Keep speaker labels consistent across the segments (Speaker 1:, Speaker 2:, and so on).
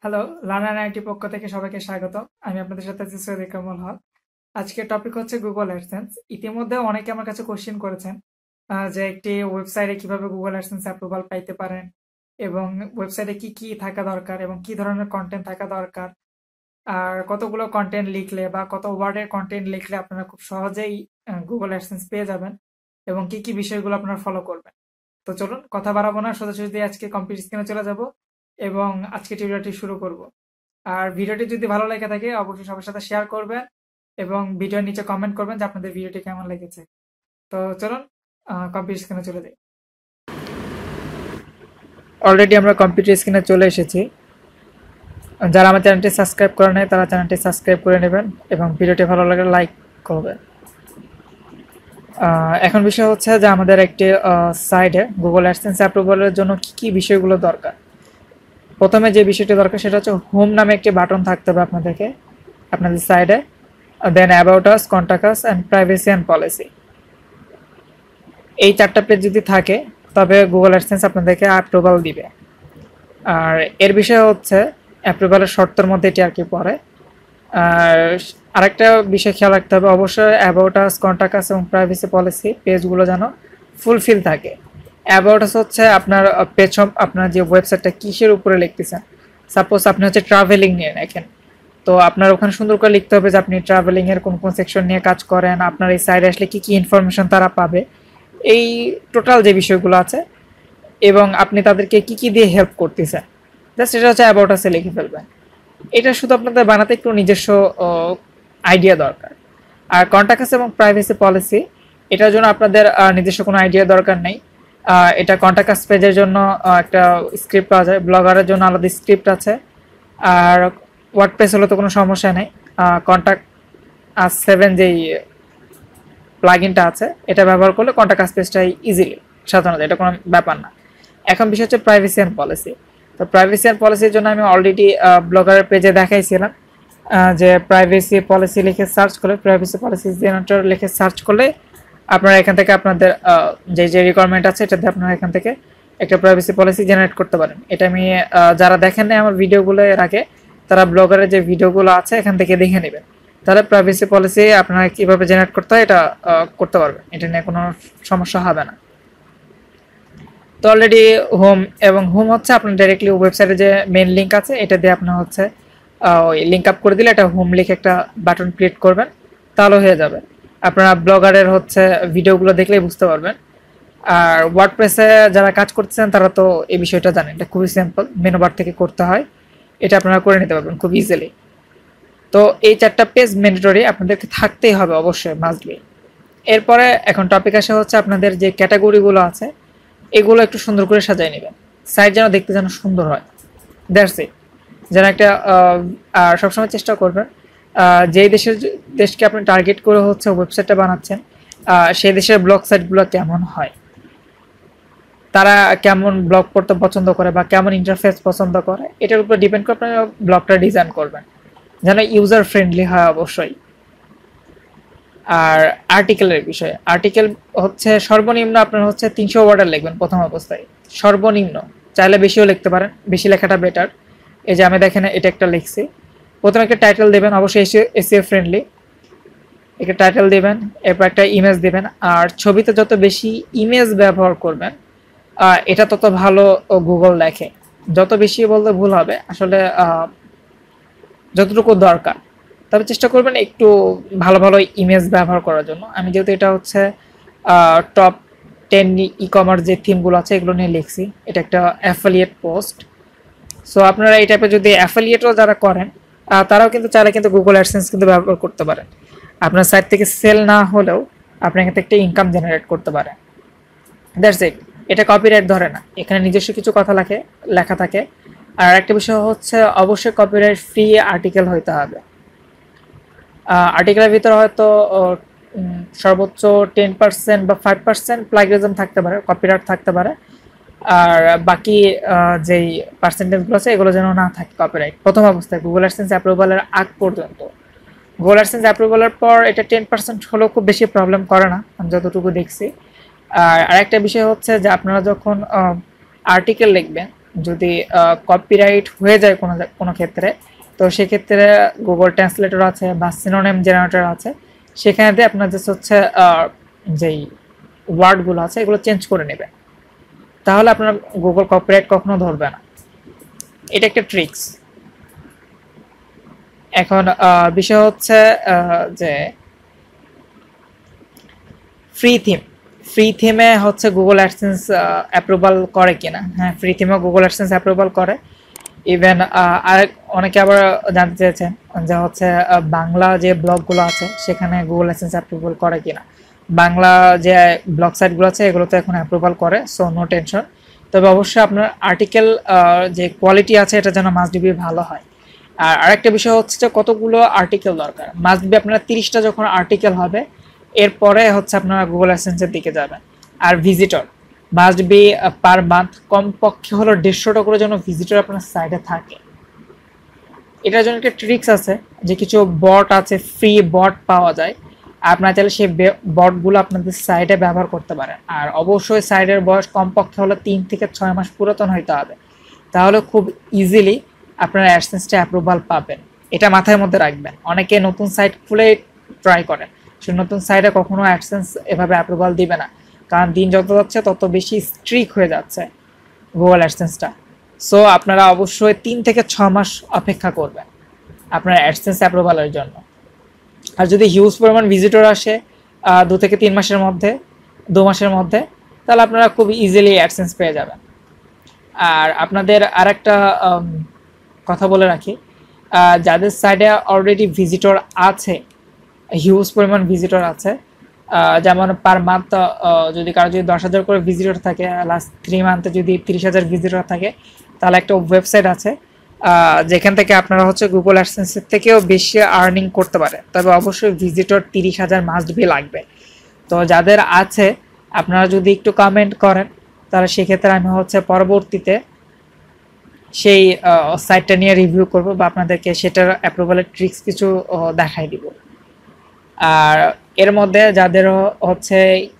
Speaker 1: Hello, learner IT পক্ষ থেকে সবাইকে স্বাগত। আমি আপনাদের সাথে আছি সৈয়দ কামরুল হক। আজকের টপিক হচ্ছে গুগল অ্যাডসেন্স। ইতিমধ্যে অনেকে আমার কাছে কোশ্চেন করেছেন যে একটি ওয়েবসাইটে কিভাবে গুগল অ্যাডসেন্স অ্যাপ্রুভাল পাইতে পারেন এবং ওয়েবসাইটে কি কি থাকা দরকার এবং কি ধরনের কন্টেন্ট থাকা দরকার, আর কতগুলো কন্টেন্ট লিখলে বা কত ওয়ার্ডের কন্টেন্ট লিখলে আপনারা খুব সহজেই গুগল অ্যাডসেন্স পেয়ে যাবেন এবং কি কি বিষয়গুলো আপনারা ফলো করবেন। তো চলুন কথা বাড়াবো না, সোজাসুজি আজকে কম্পিউটার স্ক্রিনে চলে যাব এবং আজকে টিউটোরিয়ালটি শুরু করব। আর ভিডিওটি যদি ভালো লেগে থাকে অবশ্যই সবার সাথে শেয়ার করবেন এবং ভিডিওর নিচে কমেন্ট করবেন যে আপনাদের ভিডিওটি কেমন লেগেছে। তো চলুন কম্পিউটার স্ক্রিনে চলে যাই। অলরেডি আমরা কম্পিউটার স্ক্রিনে চলে এসেছি। যারা আমার চ্যানেলটি সাবস্ক্রাইব করে নেয় তারা চ্যানেলটি সাবস্ক্রাইব করে নেবেন এবং ভিডিওটি ভালো লাগলে লাইক করবেন। এখন বিষয় হচ্ছে যে আমাদের একটি সাইটে গুগল অ্যাডসেন্স অ্যাপ্রুভালের জন্য কি কি বিষয়গুলো দরকার। প্রথমে যে বিষয়টি দরকার সেটা হচ্ছে হোম নামে একটি বাটন থাকতে হবে আপনাদের সাইডে, then about us, contact us and privacy and policy. এই চারটা পেজ যদি থাকে তবে গুগল অ্যাডসেন্স আপনাদেরকে অ্যাপ্রুভাল দিবে। আর এর বিষয় হচ্ছে অ্যাপ্রুভালের শর্তের মধ্যে এটি আর কি পড়ে। আর আরেকটা বিষয় খেয়াল রাখতে হবে, অবশ্যই অ্যাবাউট আস, কন্ট্যাক্ট আস এবং প্রাইভেসি পলিসি পেজগুলো যেন ফুলফিল থাকে। অ্যাবাউট আস হচ্ছে আপনার পেজ, আপনার যে ওয়েবসাইটটা কিসের উপরে লিখতেছেন। সাপোজ আপনি হচ্ছে ট্রাভেলিং নিয়ে রাখেন, তো আপনার ওখানে সুন্দর করে লিখতে হবে যে আপনি ট্রাভেলিং এর কোন কোন সেকশন নিয়ে কাজ করেন, আপনার এই সাইডে আসলে কি কি ইনফরমেশন তারা পাবে, এই টোটাল যে বিষয়গুলো আছে এবং আপনি তাদেরকে কি কি দিয়ে হেল্প করতেছেন, জাস্ট এটা হচ্ছে অ্যাবাউট আসে লিখে ফেলবেন। এটা শুধু আপনাদের বানাতে একটু নিজস্ব আইডিয়া দরকার। আর কন্ট্যাক্ট আস এবং প্রাইভেসি পলিসি, এটার জন্য আপনাদের নিজস্ব কোনো আইডিয়া দরকার নেই। এটা কন্ট্যাক্ট আস পেজের জন্য একটা স্ক্রিপ্ট পাওয়া যায়, ব্লগারের জন্য আলাদা স্ক্রিপ্ট আছে। আর ওয়ার্ডপ্রেস হলে তো কোনো সমস্যা নেই। কন্ট্যাক্ট আস 7 যেই প্লাগইনটা আছে এটা ব্যবহার করলে কন্ট্যাক্ট আস পেজটাই ইজিলি, সাধারণত এটা কোনো ব্যাপার না। এখন বিষয় হচ্ছে প্রাইভেসি অ্যান্ড পলিসি। তো প্রাইভেসি অ্যান্ড পলিসির জন্য আমি অলরেডি ব্লগারের পেজে দেখাইছিলাম যে প্রাইভেসি পলিসি লিখে সার্চ করলে, প্রাইভেসি পলিসি জেনারেটর লিখে সার্চ করলে আপনারা এখান থেকে আপনাদের যে যে রিকোয়ারমেন্ট আছে এটাতে আপনারা এখান থেকে একটা প্রাইভেসি পলিসি জেনারেট করতে পারেন। এটা আমি যারা দেখেন না আমার ভিডিওগুলো এর আগে, তারা ব্লগারের যে ভিডিওগুলো আছে এখান থেকে দেখে নেবেন, তাহলে প্রাইভেসি পলিসি আপনারা কীভাবে জেনারেট করতে হয় এটা করতে পারবেন, এটা নিয়ে কোনো সমস্যা হবে না। তো অলরেডি হোম, এবং হোম হচ্ছে আপনার ডাইরেক্টলি ওয়েবসাইটে যে মেন লিঙ্ক আছে এটা দিয়ে আপনার হচ্ছে ওই লিঙ্ক আপ করে দিলে এটা হোম লিখে একটা বাটন ক্রিয়েট করবেন, তাহলে হয়ে যাবে। আপনারা ব্লগারের হচ্ছে ভিডিওগুলো দেখলেই বুঝতে পারবেন। আর ওয়ার্ডপ্রেসে যারা কাজ করতেছেন তারা তো এই বিষয়টা জানেন, এটা খুবই সিম্পল, মেনু বার থেকে করতে হয়, এটা আপনারা করে নিতে পারবেন খুব ইজিলি। তো এই চারটা পেজ ম্যান্ডেটরি আপনাদেরকে থাকতেই হবে, অবশ্যই মাস্ট বি। এরপরে এখন টপিক আসা হচ্ছে আপনাদের যে ক্যাটাগরিগুলো আছে এগুলো একটু সুন্দর করে সাজিয়ে নেবেন, সাইট যেন দেখতে যেন সুন্দর হয়, দ্যাটস ইট। যেন একটা আর সবসময় চেষ্টা করবেন যেই দেশকে আপনি টার্গেট করে হচ্ছে ওয়েবসাইটটা বানাচ্ছেন সেই দেশের ব্লগ সাইটগুলো কেমন হয়, তারা কেমন ব্লগ পড়তে পছন্দ করে বা কেমন ইন্টারফেস পছন্দ করে, এটার উপর ডিপেন্ড করে আপনারা ব্লগটা ডিজাইন করবেন যেন ইউজার ফ্রেন্ডলি হয় অবশ্যই। আর আর্টিকেলের বিষয়ে, আর্টিকেল হচ্ছে সর্বনিম্ন আপনার হচ্ছে 300 ওয়ার্ডের লিখবেন প্রথম অবস্থায়, সর্বনিম্ন। চাইলে বেশিও লিখতে পারেন, বেশি লেখাটা বেটার। এই যে আমি দেখেন এটা একটা লিখছি, প্রথমে একটা টাইটেল দেবেন, অবশ্যই এসইও ফ্রেন্ডলি, একটা টাইটেল দেবেন, এরপর একটা ইমেজ দেবেন। আর ছবিতে যত বেশি ইমেজ ব্যবহার করবেন এটা তত ভালো গুগল দেখে। যত বেশি বলতে ভুল হবে, আসলে যতটুকু দরকার, তবে চেষ্টা করবেন একটু ভালো ভালো ইমেজ ব্যবহার করার জন্য। আমি যেহেতু এটা হচ্ছে টপ 10 ই কমার্স যে থিমগুলো আছে এগুলো নিয়ে লিখছি, এটা একটা অ্যাফিলিয়েট পোস্ট। সো আপনারা এই টাইপের যদি অ্যাফিলিয়েটও যারা করেন তারাও কিন্তু চাইলে কিন্তু গুগল অ্যাডসেন্স কিন্তু ব্যবহার করতে পারেন। আপনার সাইট থেকে সেল না হলেও আপনি এখান থেকে একটা ইনকাম জেনারেট করতে পারেন, দ্যাটস ইট। এটা কপিরাইট ধরে না, এখানে নিজস্ব কিছু কথা লেখা থাকে। আর একটা বিষয় হচ্ছে অবশ্যই কপিরাইট ফ্রি আর্টিকেল হইতে হবে। আর্টিকেলের ভিতরে হয়তো সর্বোচ্চ 10% বা 5% প্লাগিয়ারিজম থাকতে পারে, কপিরাইট থাকতে পারে। আর বাকি যেই পার্সেন্টেজগুলো আছে এগুলো যেন না থাকে কপিরাইট প্রথম অবস্থায় গুগল অ্যাডসেন্স অ্যাপ্রুভালের আগ পর্যন্ত। গুগল অ্যাডসেন্স অ্যাপ্রুভালের পর এটা 10% হলেও খুব বেশি প্রবলেম করে না আমি যতটুকু দেখছি। আর আরেকটা বিষয় হচ্ছে যে আপনারা যখন আর্টিকেল লিখবেন যদি কপিরাইট হয়ে যায় কোনো কোনো ক্ষেত্রে, তো সেক্ষেত্রে গুগল ট্রান্সলেটর আছে বা সিনোনিম জেনারেটর আছে, সেখানে দিয়ে আপনার জাস্ট হচ্ছে যেই ওয়ার্ডগুলো আছে এগুলো চেঞ্জ করে নেবে, তাহলে আপনার গুগল কপিরাইট কখনো ধরবে না। এটা একটা ট্রিক্স। এখন বিষয় হচ্ছে যে ফ্রি থিমে হচ্ছে গুগল অ্যাডসেন্স অ্যাপ্রুভাল করে কিনা। হ্যাঁ, ফ্রি থিমে গুগল অ্যাডসেন্স অ্যাপ্রুভাল করে। ইভেন আরেক অনেকে আবার জানতে চেয়েছেন যে হচ্ছে বাংলা যে ব্লগগুলো আছে সেখানে গুগল অ্যাডসেন্স অ্যাপ্রুভাল করে কিনা। বাংলা যে ব্লগ সাইটগুলো আছে এগুলো তো এখন অ্যাপ্রুভাল করে, সো নো টেনশন। তবে অবশ্যই আপনার আর্টিকেল যে কোয়ালিটি আছে এটা যেন মাস্ট বি ভালো হয়। আর আরেকটা বিষয় হচ্ছে যে কতগুলো আর্টিকেল দরকার। মাস্ট বি আপনার 30টা যখন আর্টিকেল হবে এরপরে হচ্ছে আপনারা গুগল অ্যাডসেন্সের দিকে যাবেন। আর visitor must be per month কমপক্ষে হলো 150টা করে যেন ভিজিটর আপনার সাইটে থাকে। এটার জন্য একটা ট্রিক্স আছে যে কিছু বট আছে, ফ্রি বট পাওয়া যায়, আপনারা চাইলে সেই বটগুলো আপনাদের সাইটে ব্যবহার করতে পারেন। আর অবশ্যই সাইটের বয়স কমপক্ষে হলো 3 থেকে 6 মাস পুরাতন হইতে হবে, তাহলে খুব ইজিলি আপনারা অ্যাডসেন্সটা অ্যাপ্রুভাল পাবেন। এটা মাথায় মধ্যে রাখবেন। অনেকে নতুন সাইট খুলে ট্রাই করেন, সে নতুন সাইটে কখনো অ্যাডসেন্স এভাবে অ্যাপ্রুভাল দিবে না, কারণ দিন যত যাচ্ছে তত বেশি স্ট্রিক হয়ে যাচ্ছে গুগল অ্যাডসেন্সটা। সো আপনারা অবশ্যই 3 থেকে 6 মাস অপেক্ষা করবেন আপনার অ্যাডসেন্স অ্যাপ্রুভালের জন্য। আর যদি হিউজ পরিমাণ ভিজিটর আসে 2 থেকে 3 মাসের মধ্যে, 2 মাসের মধ্যে, তাহলে আপনারা খুব ইজিলি অ্যাডসেন্স পেয়ে যাবেন। আর আপনাদের আরেকটা কথা বলে রাখি, যাদের সাইডে অলরেডি ভিজিটর আছে, হিউজ পরিমাণ ভিজিটর আছে, যেমন পার মান্থ যদি কারো যদি 10,000 করে ভিজিটর থাকে, লাস্ট 3 মান্থে যদি 30,000 ভিজিটর থাকে, তাহলে একটা ওয়েবসাইট আছে যেখান থেকে আপনারা হচ্ছে গুগল অ্যাডসেন্সের থেকেও বেশি আর্নিং করতে পারে। তবে অবশ্যই ভিজিটর 30,000 মাস্ট বি লাগবে। তো যাদের আছে আপনারা যদি একটু কমেন্ট করেন, তাহলে সেক্ষেত্রে আমি হচ্ছে পরবর্তীতে সেই সাইটটা নিয়ে রিভিউ করব বা আপনাদেরকে সেটার অ্যাপ্রুভালের ট্রিক্স কিছু দেখাই দিব। আর এর মধ্যে যাদের হচ্ছে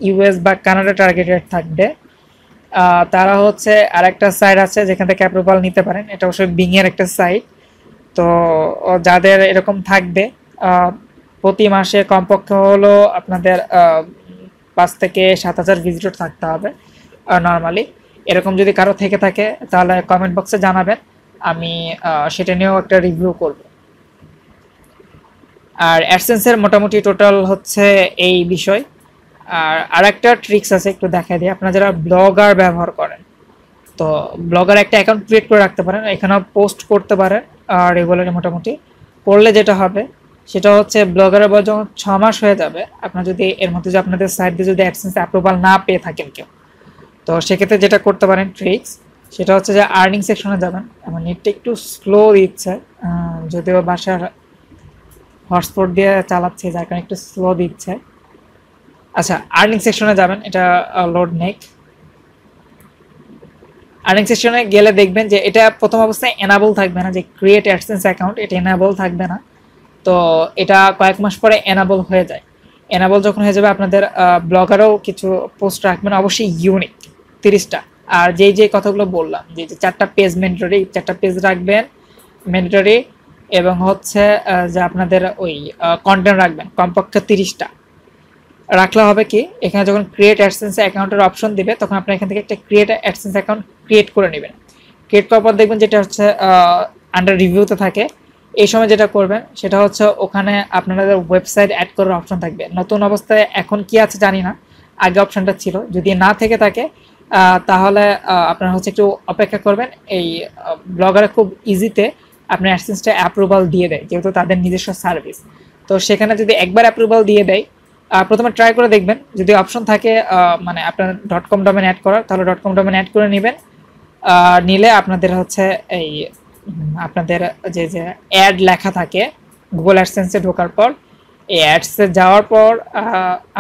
Speaker 1: ইউএস বা কানাডা টার্গেটেড থাকবে, তারা হচ্ছে আরেকটা সাইট আছে যেখান থেকে অ্যাপ্রুভাল নিতে পারেন। এটা অবশ্যই বিংয়ের একটা সাইট। তো যাদের এরকম থাকবে, প্রতি মাসে কমপক্ষে হলো আপনাদের 5 থেকে 7,000 ভিজিটর থাকতে হবে নর্মালি। এরকম যদি কারো থেকে থাকে তাহলে কমেন্ট বক্সে জানাবেন, আমি সেটা নিয়েও একটা রিভিউ করব। আর অ্যাডসেন্সের মোটামুটি টোটাল হচ্ছে এই বিষয়। আর আরেকটা ট্রিক্স আছে, একটু দেখাই দিই। আপনারা যারা ব্লগার ব্যবহার করেন, তো ব্লগার একটা অ্যাকাউন্ট ক্রিয়েট করে রাখতে পারেন, এখানেও পোস্ট করতে পারেন রেগুলারলি। মোটামুটি করলে যেটা হবে সেটা হচ্ছে ব্লগারের বয়স যখন 6 মাস হয়ে যাবে, আপনার যদি এর মধ্যে যে আপনাদের সাইট দিয়ে যদি অ্যাডসেন্স অ্যাপ্রুভাল না পেয়ে থাকেন কেউ, তো সেক্ষেত্রে যেটা করতে পারেন ট্রিক্স, সেটা হচ্ছে যে আর্নিং সেকশনে যাবেন। আমার নেটটা একটু স্লো দিচ্ছে, যদিও বাসার হটস্পট দিয়ে চালাচ্ছে যার কারণে একটু স্লো দিচ্ছে। আচ্ছা, আর্নিং সেকশনে যাবেন, এটা লোড নেক। আর্নিং সেকশনে গেলে দেখবেন যে এটা প্রথম অবস্থায় এনাবল থাকবে না, যে ক্রিয়েট অ্যাডসেন্স অ্যাকাউন্ট, এটা এনাবল থাকবে না। তো এটা কয়েক মাস পরে এনাবল হয়ে যায়। এনাবল যখন হয়ে যাবে, আপনাদের ব্লগারও কিছু পোস্ট রাখবেন অবশ্যই ইউনিক 30টা। আর যেই কথাগুলো বললাম, যে 4টা পেজ ম্যান্ডেটরি, 4টা পেজ রাখবেন ম্যান্ডেটরি, এবং হচ্ছে যে আপনাদের ওই কন্টেন্ট রাখবেন কমপক্ষে 30টা। রাখলে হবে কি, এখানে যখন ক্রিয়েট অ্যাডসেন্স অ্যাকাউন্টের অপশন দিবে, তখন আপনি এখান থেকে একটা ক্রিয়েট অ্যাডসেন্স অ্যাকাউন্ট ক্রিয়েট করে নেবেন। ক্রিয়েট করার পর দেখবেন যেটা হচ্ছে আন্ডার রিভিউতে থাকে। এই সময় যেটা করবেন সেটা হচ্ছে ওখানে আপনাদের ওয়েবসাইট অ্যাড করার অপশন থাকবে। নতুন অবস্থায় এখন কি আছে জানি না, আগে অপশনটা ছিল। যদি না থেকে থাকে তাহলে আপনারা হচ্ছে একটু অপেক্ষা করবেন। এই ব্লগারে খুব ইজিতে আপনার অ্যাডসেন্সটা অ্যাপ্রুভাল দিয়ে দেয়, যেহেতু তাদের নিজস্ব সার্ভিস। তো সেখানে যদি একবার অ্যাপ্রুভাল দিয়ে দেয়, প্রথমে ট্রাই করে দেখবেন, যদি অপশন থাকে মানে আপনার .com ডোমেন অ্যাড করার, তাহলে .com ডোমেন অ্যাড করে নেবেন। নিলে আপনাদের হচ্ছে এই আপনাদের যে অ্যাড লেখা থাকে গুগল অ্যাডসেন্সে ঢোকার পর, এই অ্যাডসে যাওয়ার পর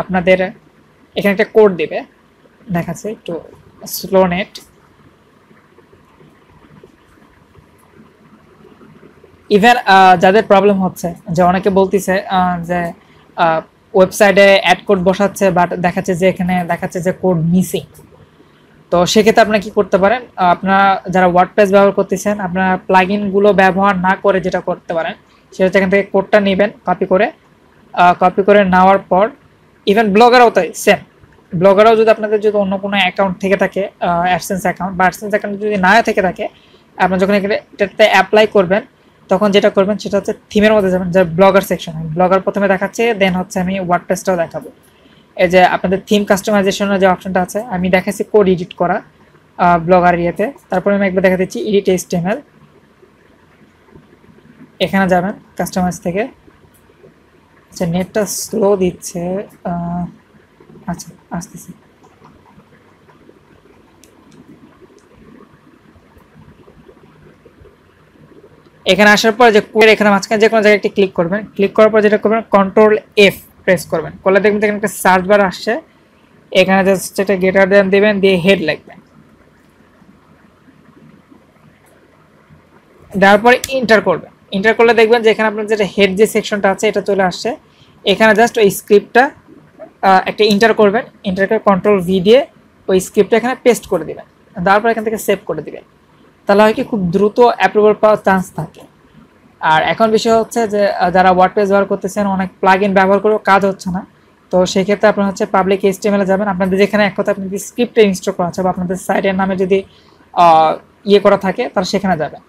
Speaker 1: আপনাদের এখানে একটা কোড দিবে, দেখাচ্ছে একটু স্লো নেট। ইভেন যাদের প্রবলেম হচ্ছে, যে অনেকে বলতেছে যে ওয়েবসাইটে অ্যাড কোড বসাচ্ছে, বাট দেখাচ্ছে যে এখানে দেখাচ্ছে যে কোড মিসিং। তো সেক্ষেত্রে আপনারা কি করতে পারেন, আপনারা যারা ওয়ার্ডপ্রেস ব্যবহার করতেছেন আপনারা প্লাগইনগুলো ব্যবহার না করে যেটা করতে পারেন সেটা হচ্ছে এখান থেকে কোডটা নেবেন কপি করে নেওয়ার পর ইভেন ব্লগারও তাই সেম, ব্লগারও যদি আপনাদের যদি অন্য কোনো অ্যাকাউন্ট থেকে থাকে অ্যাডসেন্স অ্যাকাউন্ট বা অ্যাডসেন্স অ্যাকাউন্ট যদি না থেকে থাকে, আপনারা যখন এটাতে অ্যাপ্লাই করবেন তখন যেটা করবেন সেটা হচ্ছে থিমের মধ্যে যাবেন, যে ব্লগার সেকশন, ব্লগার প্রথমে দেখাচ্ছে, দেন হচ্ছে আমি ওয়ার্ডপ্রেসটাও দেখাবো। এই যে আপনাদের থিম কাস্টমাইজেশনের যে অপশনটা আছে আমি দেখাচ্ছি কোড এডিট করা ব্লগার ইয়েতে, তারপরে আমি একবার দেখা দিচ্ছি এডিট HTML, এখানে যাবেন কাস্টমাইজ থেকে। আচ্ছা নেটটা স্লো দিচ্ছে, আচ্ছা আসতেছি। এখানে আসার পর যে কোড এখানে মাঝখানে যে কোনো জায়গায় একটি ক্লিক করবেন, ক্লিক করার পর যেটা করবেন Ctrl+F প্রেস করবেন, করলে দেখবেন এখানে একটা সার্চ বার আসছে, এখানে জাস্ট একটা গ্রেটার দেন দিবেন, দিয়ে হেড লিখবেন, দেওয়ার পরে ইন্টার করবেন। ইন্টার করলে দেখবেন যে এখানে আপনার যেটা হেড যে সেকশনটা আছে এটা চলে আসছে, এখানে জাস্ট ওই স্ক্রিপ্টটা একটা ইন্টার করবেন, ইন্টার করে Ctrl+V দিয়ে ওই স্ক্রিপ্টটা এখানে পেস্ট করে দিবেন, দেওয়ার পর এখান থেকে সেভ করে দিবেন, তাহলে হয় কি খুব দ্রুত অ্যাপ্রুভাল পাওয়ার চান্স থাকে। আর এখন বিষয় হচ্ছে যে যারা ওয়ার্ডপ্রেস ব্যবহার করতেছেন অনেক প্লাগইন ব্যবহার করেও কাজ হচ্ছে না, তো সেক্ষেত্রে আপনারা হচ্ছে পাবলিক HTML যাবেন, আপনাদের যেখানে এক কথা আপনাদের স্ক্রিপ্টে ইনস্টল করা আছে বা আপনাদের সাইটের নামে যদি ইয়ে করা থাকে তাহলে সেখানে যাবেন।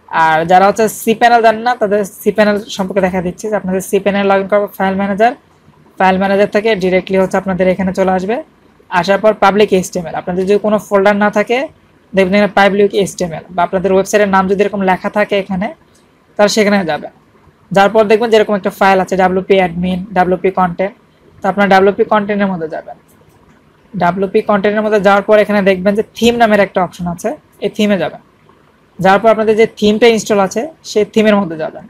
Speaker 1: আর যারা হচ্ছে cPanel জানেন না তাদের cPanel সম্পর্কে দেখা দিচ্ছি, যে আপনাদের cPanel লগ ইন করবে ফাইল ম্যানেজার থেকে ডিরেক্টলি হচ্ছে আপনাদের এখানে চলে আসবে, আসার পর পাবলিক HTML, আপনাদের যদি কোনো ফোল্ডার না থাকে দেখবেন এখানে পাবলিক HTML বা আপনাদের ওয়েবসাইটের নাম যদি এরকম লেখা থাকে এখানে তাহলে সেখানে যাবেন, যার পর দেখবেন যেরকম একটা ফাইল আছে WP admin WP content, তো আপনার WP কন্টেন্টের মধ্যে যাবেন, WP কন্টেন্টের মধ্যে যাওয়ার পর এখানে দেখবেন যে থিম নামের একটা অপশন আছে, এই থিমে যাবেন, যার পর আপনাদের যে থিমটা ইনস্টল আছে সেই থিমের মধ্যে যাবেন,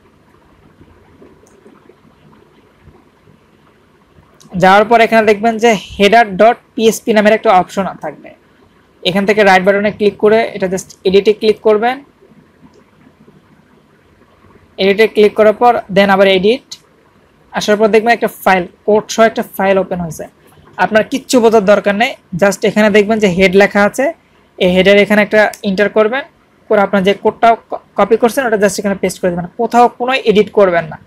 Speaker 1: যাওয়ার পর এখানে দেখবেন যে header.php নামের একটা অপশন থাকবে, এখান থেকে রাইট বাটনে ক্লিক করে এটা জাস্ট এডিটে ক্লিক করবেন, এডিটে ক্লিক করার পর দেন আবার এডিট, আসার পর দেখবেন একটা ফাইল কোড সহ একটা ফাইল ওপেন হয়েছে, আপনার কিচ্ছু বোঝার দরকার নেই, জাস্ট এখানে দেখবেন যে হেড লেখা আছে, এই হেডের এখানে একটা ইন্টার করবেন, করে আপনার যে কোডটা কপি করছেন ওটা জাস্ট এখানে পেস্ট করে দেবেন, কোথাও কোনো এডিট করবেন না,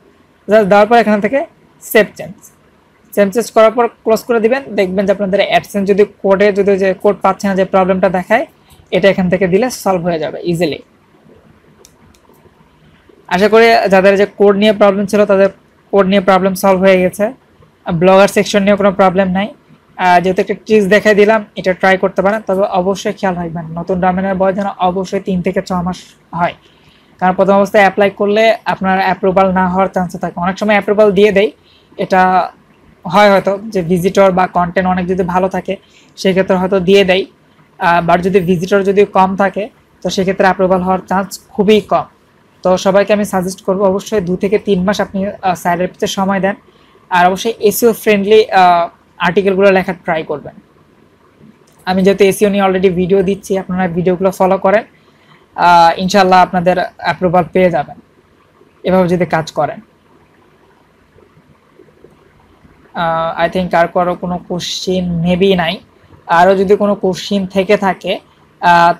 Speaker 1: জাস্ট দেওয়ার পর এখান থেকে সেভ চেঞ্জ করার পর ক্লোজ করে দিবেন, দেখবেন যে আপনাদের অ্যাডসেন্স যদি যে কোড পাচ্ছে না যে প্রবলেমটা দেখায় এটা এখান থেকে দিলে সলভ হয়ে যাবে ইজিলি। আশা করি যাদের যে কোড নিয়ে প্রবলেম ছিল তাদের কোড নিয়ে প্রবলেম সলভ হয়ে গেছে, ব্লগার সেকশন নিয়ে কোনো প্রবলেম নাই, যেহেতু একটা ট্রিক্স দেখাই দিলাম এটা ট্রাই করতে পারেন, তবে অবশ্যই খেয়াল রাখবেন নতুন ডোমেনের বয়স যেন অবশ্যই 3 থেকে 6 মাস হয়, কারণ প্রথম অবস্থায় অ্যাপ্লাই করলে আপনার অ্যাপ্রুভাল না হওয়ার চান্স থাকে, অনেক সময় অ্যাপ্রুভাল দিয়ে দেয়, এটা হয় হয়তো যে ভিজিটর বা কন্টেন্ট অনেক যদি ভালো থাকে সেক্ষেত্রে হয়তো দিয়ে দেয়, বাট যদি ভিজিটর যদি কম থাকে তো সেক্ষেত্রে অ্যাপ্রুভাল হওয়ার চান্স খুবই কম। তো সবাইকে আমি সাজেস্ট করবো অবশ্যই 2 থেকে 3 মাস আপনি সাইডের পিছনে সময় দেন, আর অবশ্যই এসইও ফ্রেন্ডলি আর্টিকেলগুলো লেখার ট্রাই করবেন। আমি যেহেতু এসইও নিয়ে অলরেডি ভিডিও দিচ্ছি আপনারা ভিডিওগুলো ফলো করেন, ইনশাল্লাহ আপনাদের অ্যাপ্রুভাল পেয়ে যাবেন এভাবে যদি কাজ করেন। আই থিঙ্ক আর কোনো কোশ্চিন মেবি নাই, আরও যদি কোনো কোশ্চিন থেকে থাকে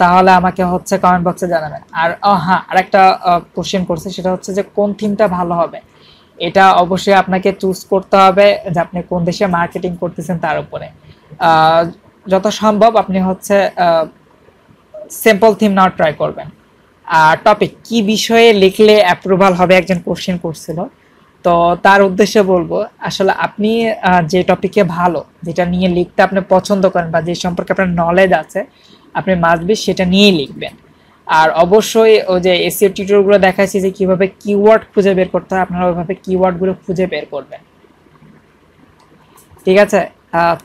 Speaker 1: তাহলে আমাকে হচ্ছে কমেন্ট বক্সে জানাবেন। আর হ্যাঁ আরেকটা কোশ্চেন করছে সেটা হচ্ছে যে কোন থিমটা ভালো হবে, এটা অবশ্যই আপনাকে চুজ করতে হবে যে আপনি কোন দেশে মার্কেটিং করতেছেন তার উপরে, যত সম্ভব আপনি হচ্ছে সিম্পল থিম নেওয়ার ট্রাই করবেন। আর টপিক কি বিষয়ে লিখলে অ্যাপ্রুভাল হবে একজন কোশ্চেন করছিল, তো তার উদ্দেশ্যে বলবো আসলে আপনি যে টপিকে ভালো, যেটা নিয়ে লিখতে আপনি পছন্দ করেন বা যে সম্পর্কে আপনার নলেজ আছে আপনি মাস্ট বি সেটা নিয়েই লিখবেন। আর অবশ্যই ওই যে এসইও টিউটোরিয়ালগুলো দেখাচ্ছি যে কীভাবে কিওয়ার্ড খুঁজে বের করতে হয়, আপনারা ওইভাবে কিওয়ার্ডগুলো খুঁজে বের করবেন, ঠিক আছে।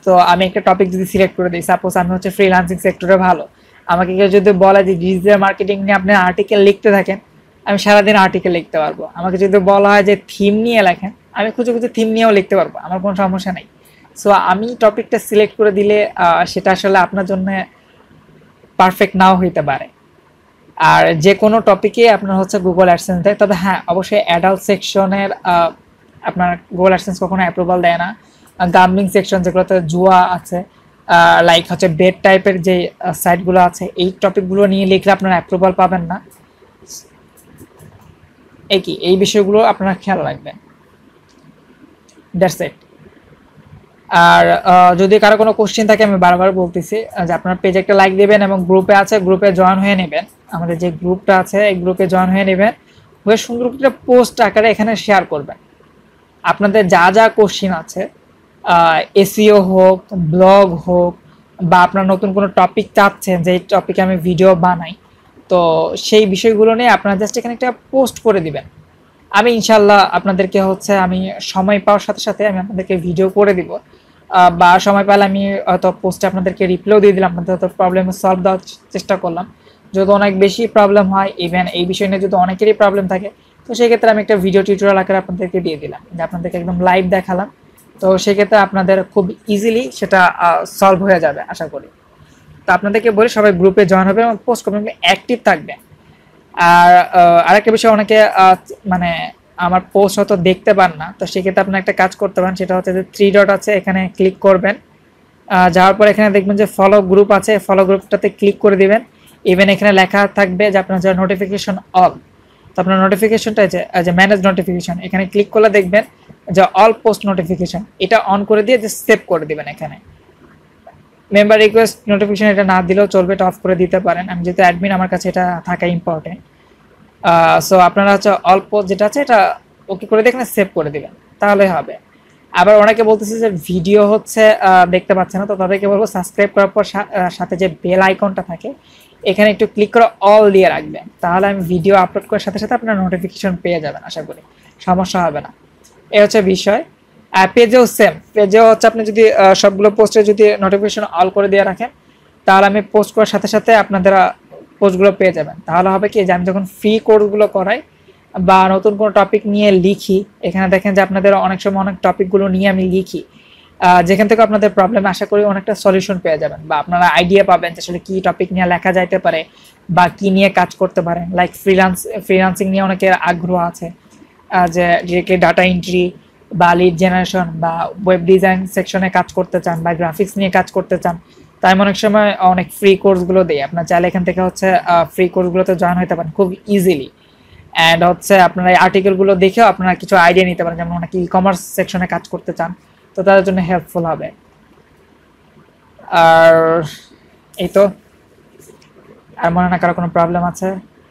Speaker 1: তো আমি একটা টপিক যদি সিলেক্ট করে দিই, সাপোজ আমি হচ্ছে ফ্রিল্যান্সিং সেক্টরে ভালো, আমাকে কেউ যদি বলে যে ডিজিটাল মার্কেটিং নিয়ে আপনি আর্টিকেল লিখতে থাকেন, আমি সারাদিন আর্টিকেল লিখতে পারবো। আমাকে যদি বলা হয় যে থিম নিয়ে লেখেন, আমি খুঁজে খুঁজে থিম নিয়েও লিখতে পারবো, আমার কোনো সমস্যা নেই। সো আমি টপিকটা সিলেক্ট করে দিলে সেটা আসলে আপনার জন্য পারফেক্ট নাও হইতে পারে। আর যে কোনো টপিকে আপনার হচ্ছে গুগল অ্যাডসেন্স দেয়, তবে হ্যাঁ অবশ্যই অ্যাডাল্ট সেকশনের আপনার গুগল অ্যাডসেন্স কখনো অ্যাপ্রুভাল দেয় না, গাম্বিং সেকশন যেগুলোতে জুয়া আছে লাইক হচ্ছে বেড টাইপের যে সাইটগুলো আছে, এই টপিকগুলো নিয়ে লিখলে আপনারা অ্যাপ্রুভাল পাবেন না। এই বিষয়গুলো আপনারা খেয়াল রাখবেন। That's it. আর যদি কারো কোনো কোশ্চেন থাকে, আমি বারবার বলতেছি যে আপনার পেজে একটা লাইক দেবেন এবং গ্রুপে আছে, গ্রুপে জয়েন হয়ে নেবেন। আমাদের যে গ্রুপটা আছে এই গ্রুপে জয়েন হয়ে নেবেন, হয়ে সুন্দর একটা পোস্ট আকারে এখানে শেয়ার করবেন আপনাদের যা যা কোশ্চেন আছে, এসইও হোক, ব্লগ হোক, বা আপনার নতুন কোনো টপিক চাচ্ছেন যে টপিকে আমি ভিডিও বানাই, তো সেই বিষয়গুলো নিয়ে আপনারা জাস্ট এখানে একটা পোস্ট করে দিবেন। আমি ইনশাল্লাহ আপনাদেরকে হচ্ছে আমি সময় পাওয়ার সাথে সাথে আমি আপনাদেরকে ভিডিও করে দিব, বা সময় পেলে আমি হয়তো পোস্টে আপনাদেরকে রিপ্লাইও দিয়ে দিলাম, আপনাদের হয়তো প্রবলেম সলভ দেওয়ার চেষ্টা করলাম। যদি অনেক বেশি প্রবলেম হয়, ইভেন এই বিষয় নিয়ে যদি অনেকেরই প্রবলেম থাকে, তো সেক্ষেত্রে আমি একটা ভিডিও টিউটোরিয়াল আকারে আপনাদেরকে দিয়ে দিলাম, যে আপনাদেরকে একদম লাইভ দেখালাম। তো সেক্ষেত্রে আপনাদের খুব ইজিলি সেটা সলভ হয়ে যাবে আশা করি। তো আপনাদেরকে বলি সবাই গ্রুপে জয়েন হবে এবং পোস্ট করবেন, অ্যাক্টিভ থাকবে। আর আরেকটা বিষয়, অনেকে মানে আমার পোস্ট হয়তো দেখতে পান না, তো সেক্ষেত্রে আপনি একটা কাজ করতে পারেন, সেটা হচ্ছে যে 3 ডট আছে, এখানে ক্লিক করবেন। যাওয়ার পর এখানে দেখবেন যে ফলো গ্রুপ আছে, ফলো গ্রুপটাতে ক্লিক করে দিবেন। ইভেন এখানে লেখা থাকবে যে আপনার যারা নোটিফিকেশন অল, তো আপনার নোটিফিকেশনটা যে ম্যানেজ নোটিফিকেশন, এখানে ক্লিক করলে দেখবেন যে অল পোস্ট নোটিফিকেশন, এটা অন করে দিয়ে যে সেভ করে দিবেন। এখানে মেম্বার রিকোয়েস্ট নোটিফিকেশন এটা না দিলেও চলবে, এটা অফ করে দিতে পারেন। আমি যেহেতু অ্যাডমিন, আমার কাছে এটা থাকা ইম্পর্টেন্ট। সো আপনারা হচ্ছে অল্প যেটা আছে এটা ওকে করে দেখলে সেভ করে দিবেন, তাহলে হবে। আবার অনেকে বলতেছে যে ভিডিও হচ্ছে দেখতে পাচ্ছে না, তো তাদেরকে বলবো সাবস্ক্রাইব করার পর সাথে যে বেল আইকনটা থাকে এখানে একটু ক্লিক করে অল দিয়ে রাখবেন, তাহলে আমি ভিডিও আপলোড করার সাথে সাথে আপনার নোটিফিকেশন পেয়ে যাবেন, আশা করি সমস্যা হবে না। এই হচ্ছে বিষয়। পেজেও সেম, পেজেও হচ্ছে আপনি যদি সবগুলো পোস্টে যদি নোটিফিকেশন অল করে দিয়ে রাখেন, তাহলে আমি পোস্ট করার সাথে সাথে আপনাদের পোস্টগুলো পেয়ে যাবেন। তাহলে হবে কি, যে আমি যখন ফ্রি কোর্সগুলো করাই বা নতুন কোনো টপিক নিয়ে লিখি, এখানে দেখেন যে আপনাদের অনেক সময় অনেক টপিকগুলো নিয়ে আমি লিখি, যেখান থেকে আপনাদের প্রবলেম আশা করি অনেকটা সলিউশন পেয়ে যাবেন, বা আপনারা আইডিয়া পাবেন যে আসলে কী টপিক নিয়ে লেখা যাইতে পারে বা কী নিয়ে কাজ করতে পারেন। লাইক ফ্রিল্যান্সিং নিয়ে অনেকের আগ্রহ আছে, যে ডিরেক্টলি ডাটা এন্ট্রি বা লিড জেনারেশন বা ওয়েব ডিজাইন সেকশনে কাজ করতে চান বা গ্রাফিক্স নিয়ে কাজ করতে চান, তাই অনেক সময় অনেক ফ্রি কোর্সগুলো দেয়। আপনার চাইলে এখান থেকে হচ্ছে ফ্রি কোর্সগুলোতে জয়েন হতে পারেন খুব ইজিলি। অ্যান্ড হচ্ছে আপনারা এই আর্টিকেলগুলো দেখেও আপনারা কিছু আইডিয়া নিতে পারেন, যেমন অনেকে ই কমার্স সেকশনে কাজ করতে চান, তো তাদের জন্য হেল্পফুল হবে। আর এই তো, আর মনে না কারো কোনো প্রবলেম আছে?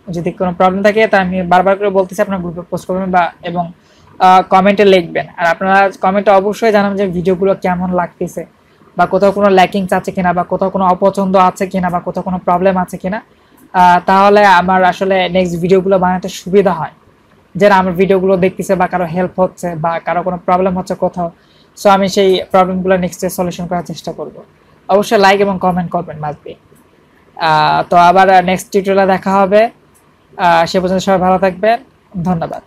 Speaker 1: যদি কোনো প্রবলেম থাকে তা আমি বারবার করে বলতেছি আপনার গ্রুপে পোস্ট করবেন বা এবং কমেন্টে লিখবেন। আর আপনারা কমেন্টে অবশ্যই জানান যে ভিডিওগুলো কেমন লাগতেছে, বা কোথাও কোনো ল্যাকিংস আছে কিনা, বা কোথাও কোনো অপছন্দ আছে কিনা, বা কোথাও কোনো প্রবলেম আছে কিনা। তাহলে আমার আসলে নেক্সট ভিডিওগুলো বানাতে সুবিধা হয়, যারা আমার ভিডিওগুলো দেখতেছে বা কারো হেল্প হচ্ছে বা কারো কোনো প্রবলেম হচ্ছে কোথাও, সো আমি সেই প্রবলেমগুলো নেক্সটে সলিউশন করার চেষ্টা করব। অবশ্যই লাইক এবং কমেন্ট করবেন মাস্ট বি। তো আবার নেক্সট টিউটোরিয়ালে দেখা হবে। সে পর্যন্ত সবাই ভালো থাকবেন, ধন্যবাদ।